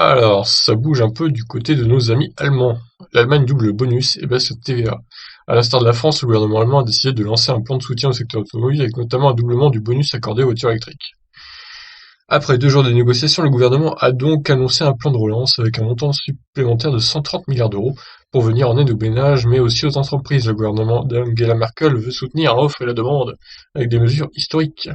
Alors, ça bouge un peu du côté de nos amis allemands. L'Allemagne double le bonus et baisse le TVA. À l'instar de la France, le gouvernement allemand a décidé de lancer un plan de soutien au secteur automobile avec notamment un doublement du bonus accordé aux voitures électriques. Après 2 jours de négociations, le gouvernement a donc annoncé un plan de relance avec un montant supplémentaire de 130 milliards d'euros pour venir en aide aux ménages, mais aussi aux entreprises. Le gouvernement d'Angela Merkel veut soutenir l'offre et la demande avec des mesures historiques.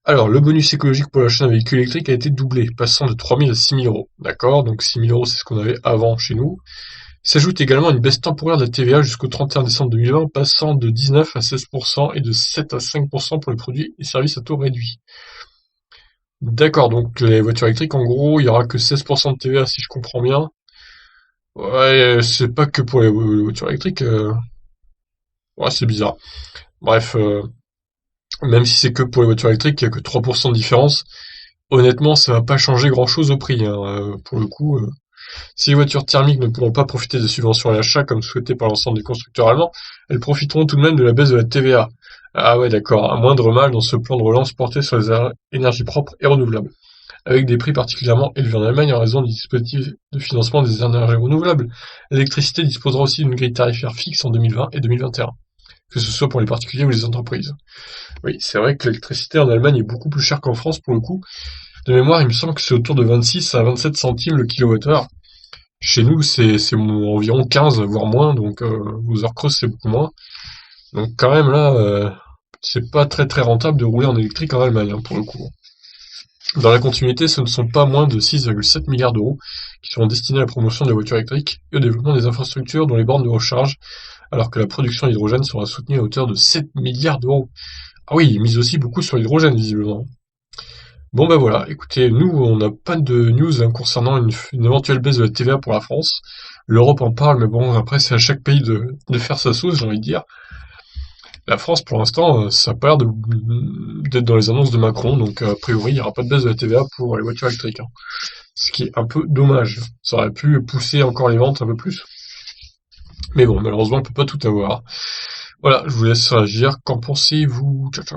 Alors, le bonus écologique pour l'achat d'un véhicule électrique a été doublé, passant de 3 000 à 6 000 euros. D'accord, donc 6 000 euros, c'est ce qu'on avait avant chez nous. S'ajoute également une baisse temporaire de la TVA jusqu'au 31 décembre 2020, passant de 19 à 16% et de 7 à 5% pour les produits et services à taux réduit. D'accord, donc les voitures électriques, en gros, il y aura que 16% de TVA si je comprends bien. Ouais, c'est pas que pour les voitures électriques. Ouais, c'est bizarre. Bref, même si c'est que pour les voitures électriques, il y a que 3% de différence. Honnêtement, ça va pas changer grand-chose au prix, hein, pour le coup. Si les voitures thermiques ne pourront pas profiter des subventions à l'achat comme souhaité par l'ensemble des constructeurs allemands, elles profiteront tout de même de la baisse de la TVA. Ah ouais, d'accord, un moindre mal dans ce plan de relance porté sur les énergies propres et renouvelables, avec des prix particulièrement élevés en Allemagne en raison du dispositif de financement des énergies renouvelables. L'électricité disposera aussi d'une grille tarifaire fixe en 2020 et 2021, que ce soit pour les particuliers ou les entreprises. Oui, c'est vrai que l'électricité en Allemagne est beaucoup plus chère qu'en France pour le coup. De mémoire, il me semble que c'est autour de 26 à 27 centimes le kilowattheure. Chez nous, c'est environ 15, voire moins, donc aux heures creuses, c'est beaucoup moins. Donc quand même là, c'est pas très très rentable de rouler en électrique en Allemagne, hein, pour le coup. Dans la continuité, ce ne sont pas moins de 6,7 milliards d'euros qui seront destinés à la promotion de la voiture électrique et au développement des infrastructures dont les bornes de recharge, alors que la production d'hydrogène sera soutenue à hauteur de 7 milliards d'euros. Ah oui, ils misent aussi beaucoup sur l'hydrogène, visiblement. Bon bah voilà, écoutez, nous on n'a pas de news hein, concernant une éventuelle baisse de la TVA pour la France. L'Europe en parle, mais bon, après c'est à chaque pays de faire sa sauce, j'ai envie de dire. La France, pour l'instant, ça a pas l'air d'être dans les annonces de Macron, donc a priori il n'y aura pas de baisse de la TVA pour les voitures électriques, hein. Ce qui est un peu dommage. Ça aurait pu pousser encore les ventes un peu plus. Mais bon, malheureusement on peut pas tout avoir. Voilà, je vous laisse réagir. Qu'en pensez-vous? Ciao ciao.